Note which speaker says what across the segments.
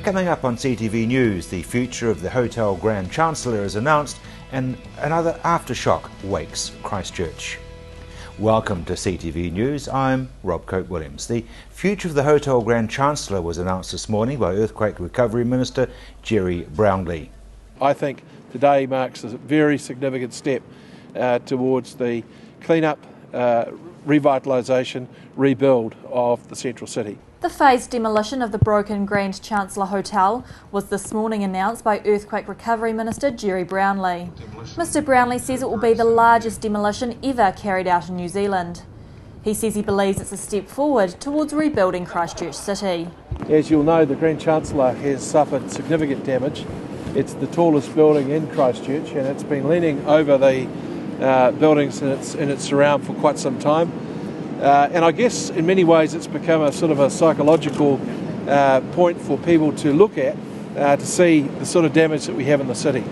Speaker 1: Coming up on CTV News, the future of the Hotel Grand Chancellor is announced and another aftershock wakes Christchurch. Welcome to CTV News, I'm Rob Cope-Williams. The future of the Hotel Grand Chancellor was announced this morning by Earthquake Recovery Minister Jerry Brownlee.
Speaker 2: I think today marks a very significant step towards the clean-up, revitalisation, rebuild of the central city.
Speaker 3: The phased demolition of the broken Grand Chancellor Hotel was this morning announced by Earthquake Recovery Minister Jerry Brownlee. Mr Brownlee says it will be the largest demolition ever carried out in New Zealand. He says he believes it's a step forward towards rebuilding Christchurch City. As you'll know, the Grand Chancellor has suffered significant damage. It's the tallest building in Christchurch and it's been leaning over the buildings in its surround for quite some time. And I guess in many ways it's become a sort of a psychological point for people to look at to see the sort of damage that we have in the city.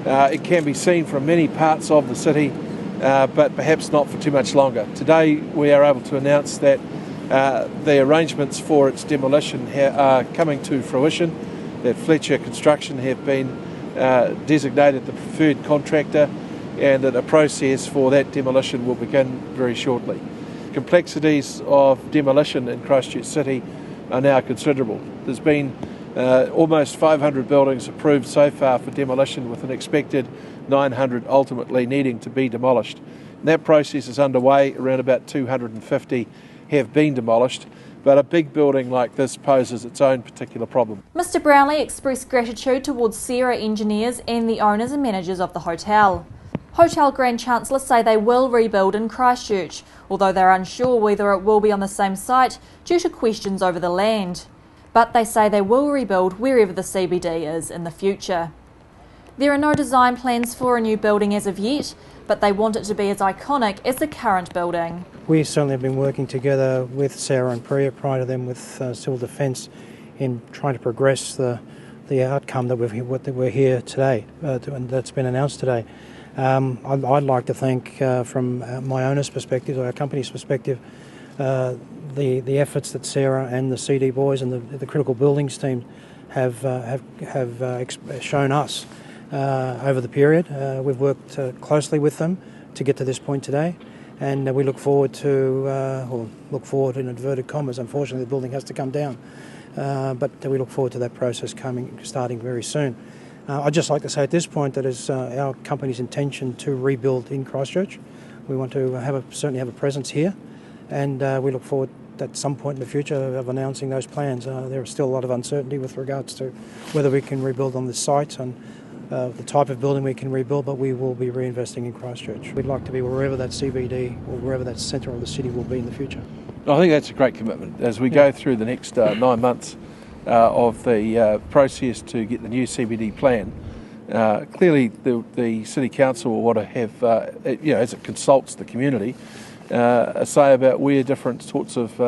Speaker 3: It can be seen from many parts of the city, but perhaps not for too much longer. Today we are able to announce that the arrangements for its demolition are coming to fruition, that Fletcher Construction have been designated the preferred contractor and that a process for that demolition will begin very shortly. Complexities of demolition in Christchurch City are now considerable. There's been almost 500 buildings approved so far for demolition, with an expected 900 ultimately needing to be demolished. And that process is underway. Around about 250 have been demolished, but a big building like this poses its own particular problem. Mr Brownlee expressed gratitude towards Sarah engineers and the owners and managers of the hotel. Hotel Grand Chancellor say they will rebuild in Christchurch, although they're unsure whether it will be on the same site due to questions over the land. But they say they will rebuild wherever the CBD is in the future. There are no design plans for a new building as of yet, but they want it to be as iconic as the current building.
Speaker 4: We certainly have been working together with Sarah and prior to them with Civil Defence in trying to progress the outcome that we're here today, and that's been announced today. I'd like to thank, from my owner's perspective, or our company's perspective, the efforts that Sarah and the CD boys and the critical buildings team have shown us over the period. We've worked closely with them to get to this point today, and we look forward to, or look forward in inverted commas. Unfortunately, the building has to come down, but we look forward to that process starting very soon. I'd just like to say at this point that it's our company's intention to rebuild in Christchurch. We want to certainly have a presence here, and we look forward at some point in the future of announcing those plans. There is still a lot of uncertainty with regards to whether we can rebuild on this site and the type of building we can rebuild, but we will be reinvesting in Christchurch. We'd like to be wherever that CBD or wherever that centre of the city will be in the future.
Speaker 2: I think that's a great commitment. As we go through the next 9 months, of the process to get the new CBD plan. Clearly the City Council will want to have, as it consults the community, a say about where different sorts of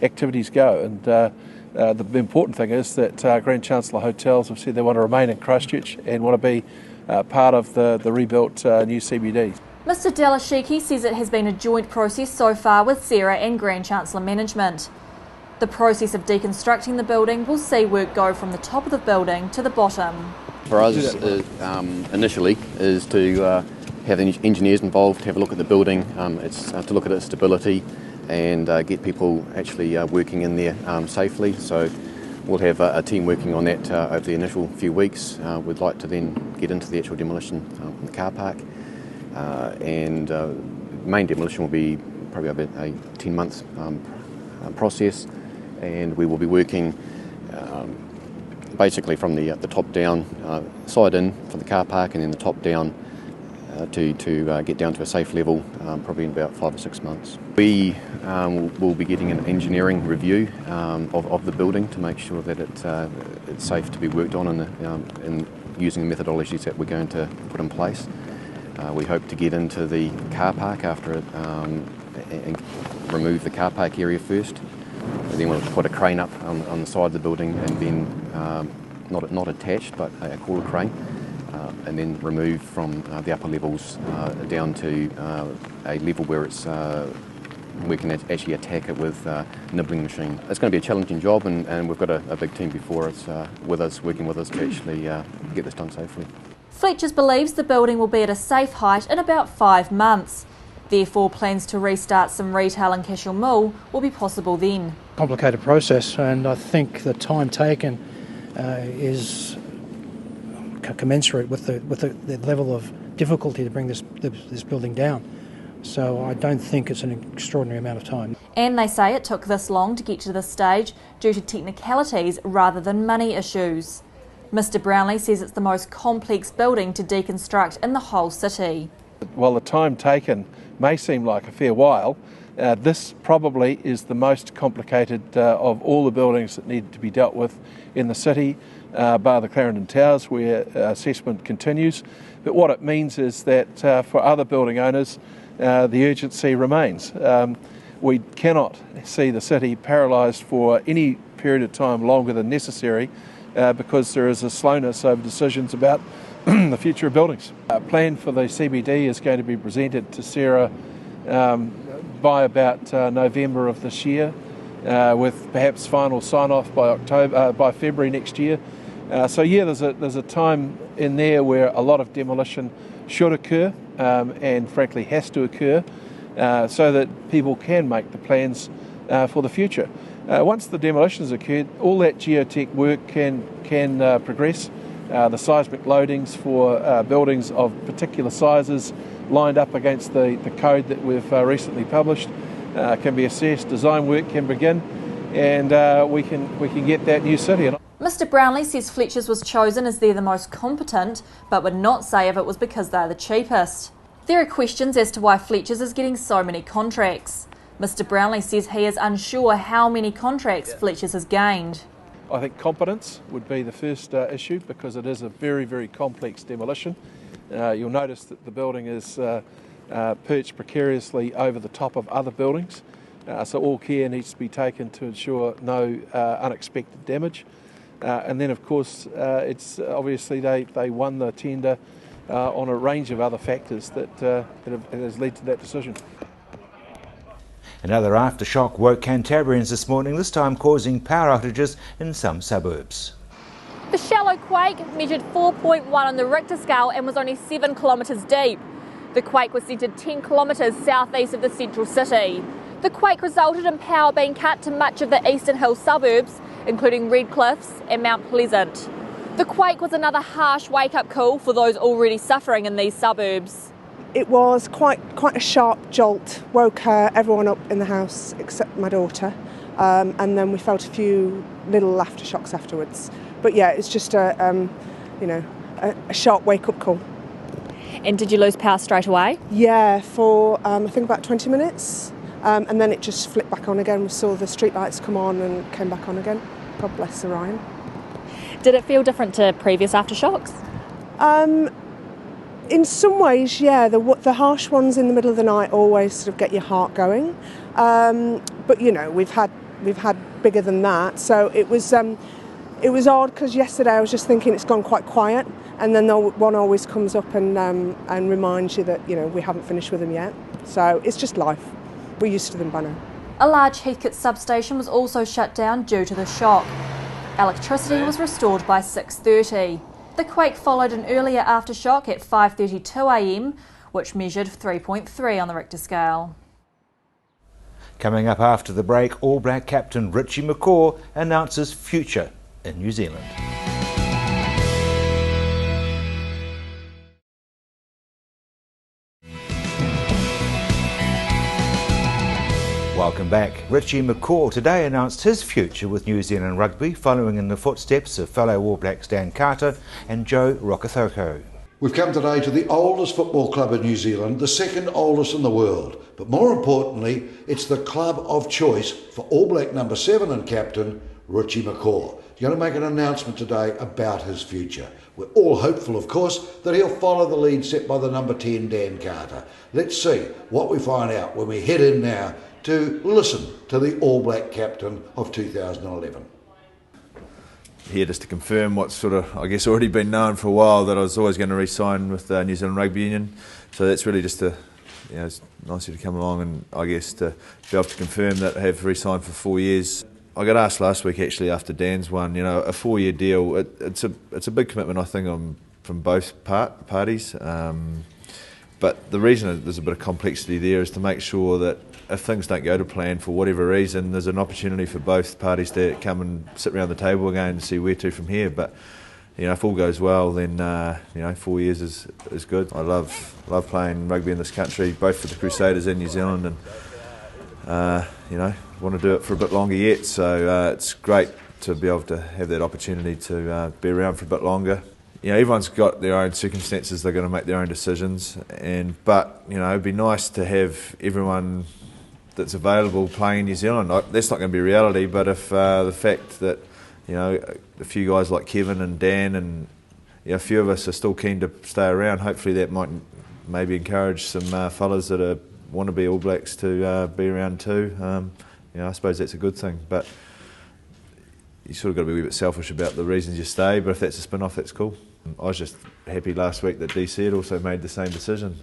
Speaker 2: activities go. And the important thing is that Grand Chancellor Hotels have said they want to remain in Christchurch and want to be part of the rebuilt new CBD.
Speaker 3: Mr Delashiki says it has been a joint process so far with Sarah and Grand Chancellor management. The process of deconstructing the building will see work go from the top of the building to the bottom.
Speaker 5: For us, initially, is to have engineers involved, have a look at the building. It's to look at its stability and get people actually working in there safely. So we'll have a team working on that over the initial few weeks. We'd like to then get into the actual demolition in the car park. And main demolition will be probably about a 10-month process. And we will be working basically from the top down, side in for the car park, and then the top down to get down to a safe level, probably in about 5 or 6 months. We will be getting an engineering review of the building to make sure that it's safe to be worked on and using the methodologies that we're going to put in place. We hope to get into the car park after it and remove the car park area first. Then we'll put a crane up on the side of the building, and then not attached, but a crawler crane, and then remove from the upper levels down to a level where it's we can actually attack it with nibbling machine. It's going to be a challenging job, and we've got a big team before us, working with us to actually get this done safely.
Speaker 3: Fletchers believes the building will be at a safe height in about 5 months. Therefore, plans to restart some retail in Cashel Mill will be possible then.
Speaker 4: Complicated process, and I think the time taken is commensurate with the level of difficulty to bring this building down. So I don't think it's an extraordinary amount of time.
Speaker 3: And they say it took this long to get to this stage due to technicalities rather than money issues. Mr Brownlee says it's the most complex building to deconstruct in the whole city.
Speaker 2: While the time taken may seem like a fair while, this probably is the most complicated of all the buildings that need to be dealt with in the city, bar the Clarendon Towers, where assessment continues. But what it means is that for other building owners, the urgency remains. We cannot see the city paralysed for any period of time longer than necessary because there is a slowness over decisions about the future of buildings. A plan for the CBD is going to be presented to Sarah by about November of this year, with perhaps final sign-off by February next year. So yeah, there's a time in there where a lot of demolition should occur, and frankly has to occur, so that people can make the plans for the future. Once the demolition has occurred, all that geotech work can progress. The seismic loadings for buildings of particular sizes lined up against the code that we've recently published can be assessed, design work can begin, and we can get that new city.
Speaker 3: Mr Brownlee says Fletchers was chosen as they're the most competent, but would not say if it was because they're the cheapest. There are questions as to why Fletchers is getting so many contracts. Mr Brownlee says he is unsure how many contracts Fletchers has gained.
Speaker 2: I think competence would be the first issue, because it is a very, very complex demolition. You'll notice that the building is perched precariously over the top of other buildings, so all care needs to be taken to ensure no unexpected damage. And then, of course, it's obviously they won the tender on a range of other factors that has led to that decision.
Speaker 1: Another aftershock woke Canterburyans this morning, this time causing power outages in some suburbs.
Speaker 3: The shallow quake measured 4.1 on the Richter scale and was only 7 kilometres deep. The quake was centred 10 kilometres southeast of the central city. The quake resulted in power being cut to much of the Eastern Hill suburbs, including Redcliffs and Mount Pleasant. The quake was another harsh wake-up call for those already suffering in these suburbs.
Speaker 6: It was quite a sharp jolt, woke everyone up in the house except my daughter, and then we felt a few little aftershocks afterwards. But yeah, it's just a sharp wake-up call.
Speaker 3: And did you lose power straight away?
Speaker 6: Yeah, for I think about 20 minutes, and then it just flipped back on again. We saw the street lights come on and came back on again. God bless Orion.
Speaker 3: Did it feel different to previous aftershocks?
Speaker 6: In some ways, yeah. The harsh ones in the middle of the night always sort of get your heart going. But you know, we've had bigger than that. So it was odd, because yesterday I was just thinking it's gone quite quiet, and then one always comes up and reminds you that, you know, we haven't finished with them yet. So it's just life. We're used to them by now.
Speaker 3: A large Heathcote substation was also shut down due to the shock. Electricity was restored by 6:30. The quake followed an earlier aftershock at 5:32 a.m, which measured 3.3 on the Richter scale.
Speaker 1: Coming up after the break, All Black captain Richie McCaw announces future in New Zealand. Welcome back. Richie McCaw today announced his future with New Zealand Rugby, following in the footsteps of fellow All Blacks Dan Carter and Joe Rokithoko.
Speaker 7: We've come today to the oldest football club in New Zealand, the second oldest in the world. But more importantly, it's the club of choice for All Black number 7 and captain Richie McCaw. He's going to make an announcement today about his future. We're all hopeful, of course, that he'll follow the lead set by the number 10 Dan Carter. Let's see what we find out when we head in now to listen to the All Black captain of 2011.
Speaker 8: Here just to confirm what's sort of, I guess, already been known for a while, that I was always going to re-sign with New Zealand Rugby Union. So that's really just to it's nice of you to come along, and I guess to be able to confirm that I have re-signed for 4 years. I got asked last week actually after Dan's one, a 4-year deal. It's a big commitment, I think, from both parties. But the reason there's a bit of complexity there is to make sure that if things don't go to plan for whatever reason, there's an opportunity for both parties to come and sit around the table again and see where to from here. But if all goes well, then 4 years is good. I love playing rugby in this country, both for the Crusaders and New Zealand, and want to do it for a bit longer yet. So it's great to be able to have that opportunity to be around for a bit longer. Everyone's got their own circumstances. They're going to make their own decisions, but it'd be nice to have everyone that's available playing in New Zealand. That's not going to be reality, but if the fact that a few guys like Kevin and Dan and a few of us are still keen to stay around, hopefully that might maybe encourage some fellas that want to be All Blacks to be around too. I suppose that's a good thing, but you sort of got to be a wee bit selfish about the reasons you stay, but if that's a spin-off, that's cool. I was just happy last week that DC had also made the same decision.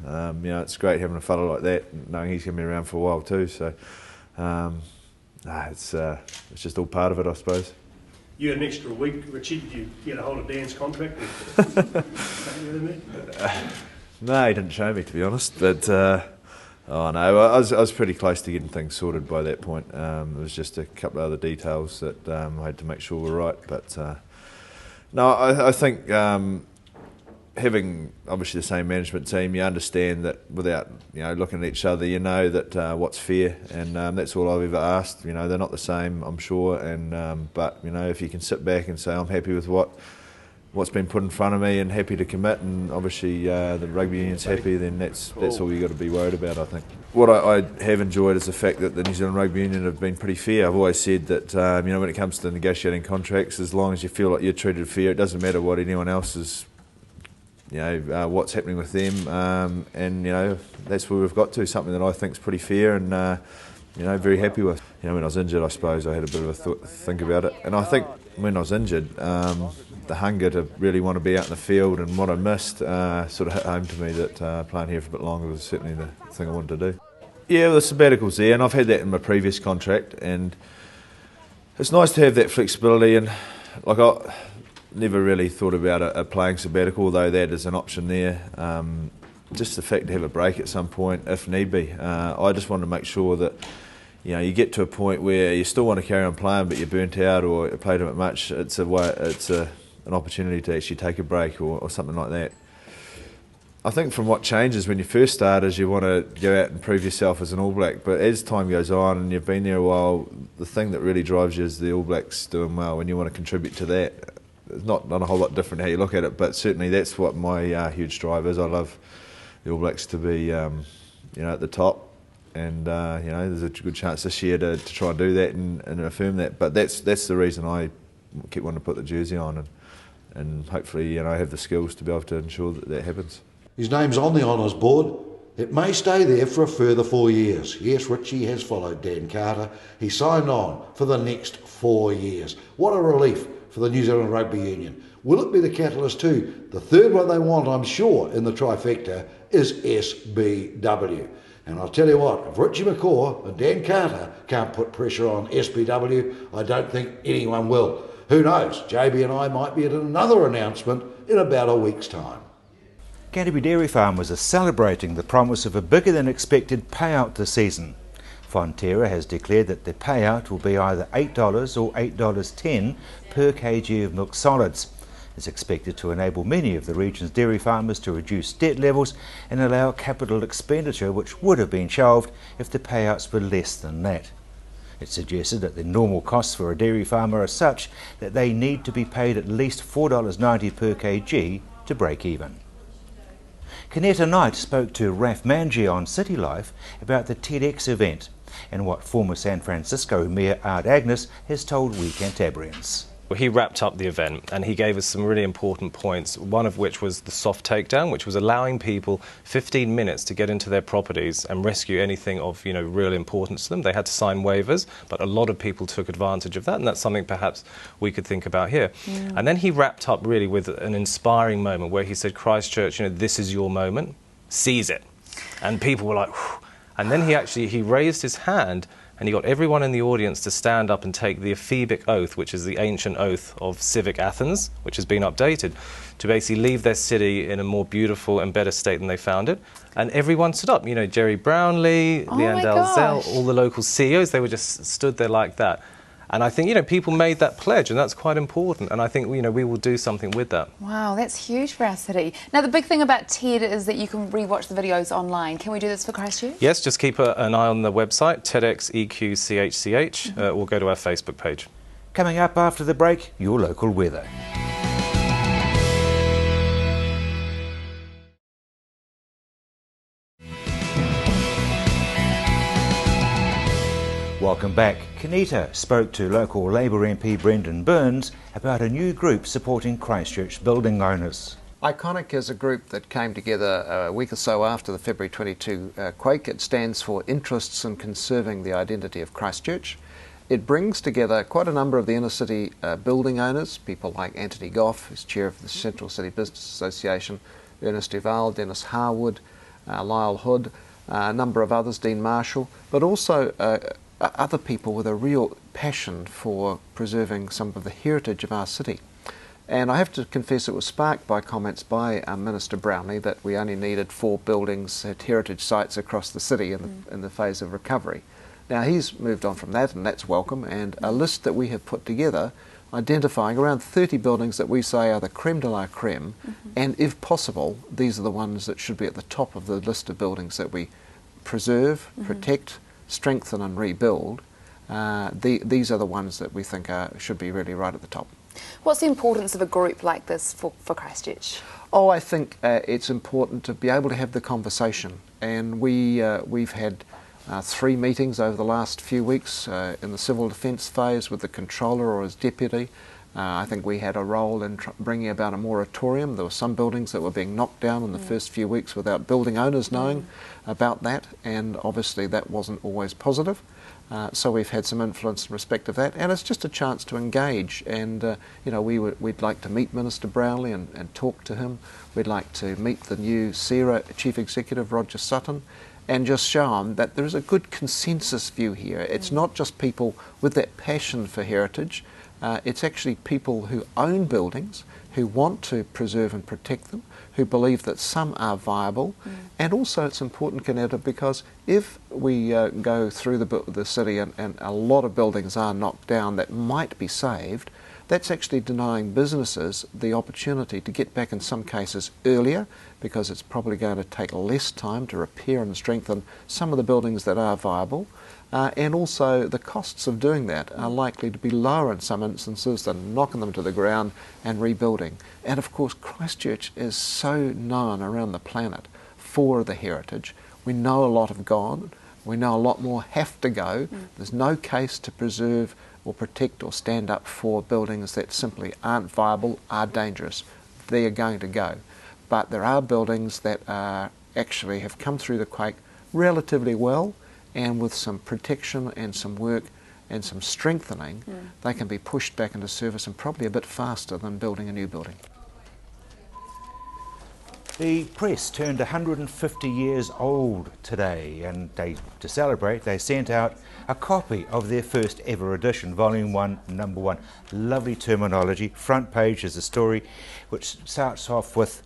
Speaker 8: It's great having a fella like that, knowing he's going to be around for a while too, so it's just all part of it, I suppose.
Speaker 9: You had an extra week, Richie. Did you get a hold of Dan's contract?
Speaker 8: No, he didn't show me, to be honest, but I was pretty close to getting things sorted by that point. There was just a couple of other details that I had to make sure were right, but I think having obviously the same management team, you understand that without looking at each other, that what's fair, and that's all I've ever asked. They're not the same, I'm sure, and but if you can sit back and say I'm happy with what's been put in front of me and happy to commit, and obviously the rugby union's happy, then that's all you got to be worried about, I think. What I have enjoyed is the fact that the New Zealand Rugby Union have been pretty fair. I've always said that when it comes to negotiating contracts, as long as you feel like you're treated fair, it doesn't matter what anyone else is, what's happening with them, and that's where we've got to, something that I think is pretty fair and very happy with. When I was injured, I suppose I had a bit of a think about it, and I think when I was injured, the hunger to really want to be out in the field and what I missed sort of hit home to me, that playing here for a bit longer was certainly the thing I wanted to do. Yeah, the sabbatical's there, and I've had that in my previous contract, and it's nice to have that flexibility, and I never really thought about a playing sabbatical, although that is an option there. Just the fact to have a break at some point, if need be. I just wanted to make sure that you get to a point where you still want to carry on playing, but you're burnt out or played a bit much. It's an opportunity to actually take a break or something like that. I think from what changes when you first start is you want to go out and prove yourself as an All Black, but as time goes on and you've been there a while, the thing that really drives you is the All Blacks doing well, and you want to contribute to that. It's not a whole lot different how you look at it, but certainly that's what my huge drive is. I love the All Blacks to be at the top, and there's a good chance this year to try and do that and affirm that. But that's the reason I keep wanting to put the jersey on, and hopefully have the skills to be able to ensure that happens.
Speaker 7: His name's on the honours board. It may stay there for a further 4 years. Yes, Richie has followed Dan Carter. He signed on for the next 4 years. What a relief for the New Zealand Rugby Union. Will it be the catalyst too? The third one they want, I'm sure, in the trifecta is SBW. And I'll tell you what, if Richie McCaw and Dan Carter can't put pressure on SBW, I don't think anyone will. Who knows, JB and I might be at another announcement in about a week's time.
Speaker 1: Canterbury dairy farmers are celebrating the promise of a bigger than expected payout this season. Fonterra has declared that the payout will be either $8 or $8.10 per kg of milk solids. It's expected to enable many of the region's dairy farmers to reduce debt levels and allow capital expenditure which would have been shelved if the payouts were less than that. It suggested that the normal costs for a dairy farmer are such that they need to be paid at least $4.90 per kg to break even. Kaneta Knight spoke to Raf Manji on City Life about the TEDx event and what former San Francisco Mayor Art Agnes has told we Cantabrians.
Speaker 10: He wrapped up the event and he gave us some really important points, one of which was the soft takedown, which was allowing people 15 minutes to get into their properties and rescue anything of real importance to them. They had to sign waivers, but a lot of people took advantage of that, and that's something perhaps we could think about here. Yeah. And then he wrapped up really with an inspiring moment where he said, Christchurch, this is your moment, seize it. And people were like, whew. And then he raised his hand and he got everyone in the audience to stand up and take the ephebic oath, which is the ancient oath of civic Athens, which has been updated, to basically leave their city in a more beautiful and better state than they found it. And everyone stood up. You know, Jerry Brownlee, Leanne Dalzell, all the local CEOs, they were just stood there like that. And I think, you know, people made that pledge, and that's quite important. And I think, you know, we will do something with that.
Speaker 11: Wow, that's huge for our city. Now, the big thing about TED is that you can rewatch the videos online. Can we do this for Christchurch?
Speaker 10: Yes, just keep an eye on the website, TEDxEQCHCH, or go to our Facebook page.
Speaker 1: Coming up after the break, your local weather. Welcome back. Kanita spoke to local Labour MP Brendan Burns about a new group supporting Christchurch building owners.
Speaker 12: Iconic is a group that came together a week or so after the February 22 quake. It stands for Interests in Conserving the Identity of Christchurch. It brings together quite a number of the inner city building owners, people like Anthony Goff, who's chair of the Central City Business Association, Ernest Duval, Dennis Harwood, Lyle Hood, a number of others, Dean Marshall, but also other people with a real passion for preserving some of the heritage of our city. And I have to confess it was sparked by comments by Minister Brownlee that we only needed 4 buildings at heritage sites across the city in the phase of recovery. Now he's moved on from that, and that's welcome, and a list that we have put together identifying around 30 buildings that we say are the creme de la creme, and if possible these are the ones that should be at the top of the list of buildings that we preserve, protect, strengthen and rebuild. These are the ones that we think should be really right at the top.
Speaker 11: What's the importance of a group like this for Christchurch?
Speaker 12: Oh, I think it's important to be able to have the conversation, and we've had 3 meetings over the last few weeks in the civil defence phase with the controller or his deputy. I think we had a role in bringing about a moratorium. There were some buildings that were being knocked down in the first few weeks without building owners knowing about that, and obviously that wasn't always positive. So we've had some influence in respect of that, and it's just a chance to engage. And you know, we'd like to meet Minister Brownlee and talk to him. We'd like to meet the new CERA Chief Executive, Roger Sutton, and just show them that there is a good consensus view here. It's not just people with that passion for heritage. It's actually people who own buildings, who want to preserve and protect them, who believe that some are viable. And also it's important, Canada, because if we go through the city and a lot of buildings are knocked down that might be saved, that's actually denying businesses the opportunity to get back in some cases earlier, because it's probably going to take less time to repair and strengthen some of the buildings that are viable. And also the costs of doing that are likely to be lower in some instances than knocking them to the ground and rebuilding. And of course Christchurch is so known around the planet for the heritage. We know a lot have gone, we know a lot more have to go. There's no case to preserve or protect or stand up for buildings that simply aren't viable, are dangerous. They are going to go. But there are buildings that actually have come through the quake relatively well, and with some protection and some work and some strengthening, they can be pushed back into service, and probably a bit faster than building a new building.
Speaker 1: The press turned 150 years old today, and to celebrate they sent out a copy of their first ever edition, Volume 1, Number 1. Lovely terminology. Front page is a story which starts off with,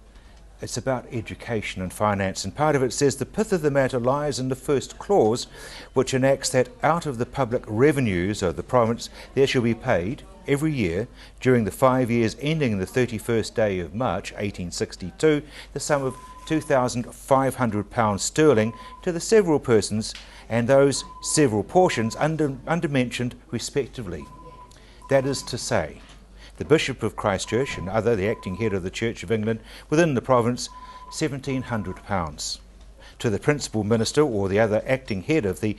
Speaker 1: it's about education and finance, and part of it says the pith of the matter lies in the first clause, which enacts that out of the public revenues of the province there shall be paid every year during the 5 years ending the 31st day of March 1862 the sum of £2,500 sterling to the several persons and those several portions undermentioned respectively. That is to say, the Bishop of Christchurch and the acting head of the Church of England within the province, £1,700. To the principal minister or the other acting head of the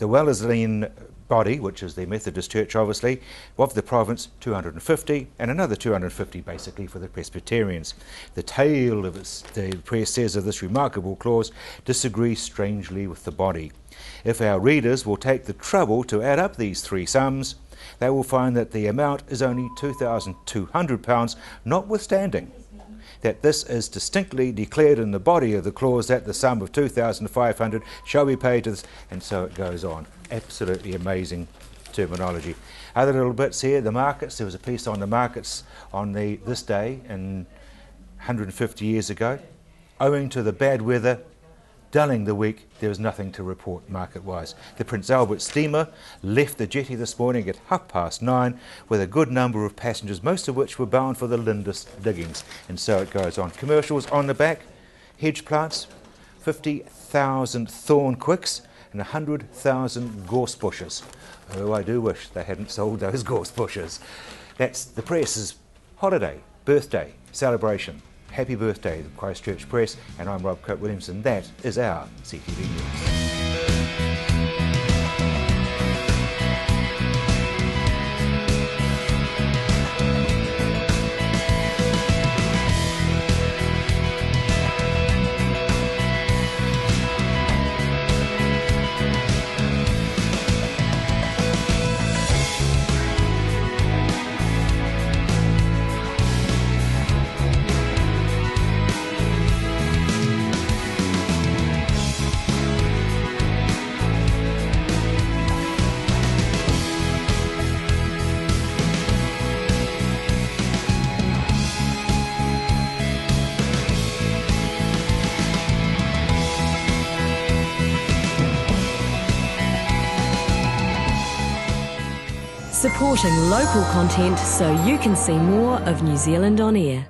Speaker 1: Wesleyan body, which is the Methodist Church obviously, of the province, 250, and another 250 basically for the Presbyterians. The tale of the press says of this remarkable clause disagrees strangely with the body. If our readers will take the trouble to add up these 3 sums, they will find that the amount is only £2,200, notwithstanding that this is distinctly declared in the body of the clause that the sum of 2,500 shall be paid to this, and so it goes on. Absolutely amazing terminology. Other little bits here, the markets. There was a piece on the markets on this day in 150 years ago. Owing to the bad weather dulling the week, there was nothing to report market-wise. The Prince Albert steamer left the jetty this morning at 9:30 with a good number of passengers, most of which were bound for the Lindis diggings, and so it goes on. Commercials on the back, hedge plants, 50,000 thorn quicks and 100,000 gorse bushes. Oh, I do wish they hadn't sold those gorse bushes. That's the press's holiday, birthday, celebration. Happy birthday, the Christchurch Press, and I'm Rob Cope Williamson. That is our CTV News.
Speaker 13: Supporting local content so you can see more of New Zealand on air.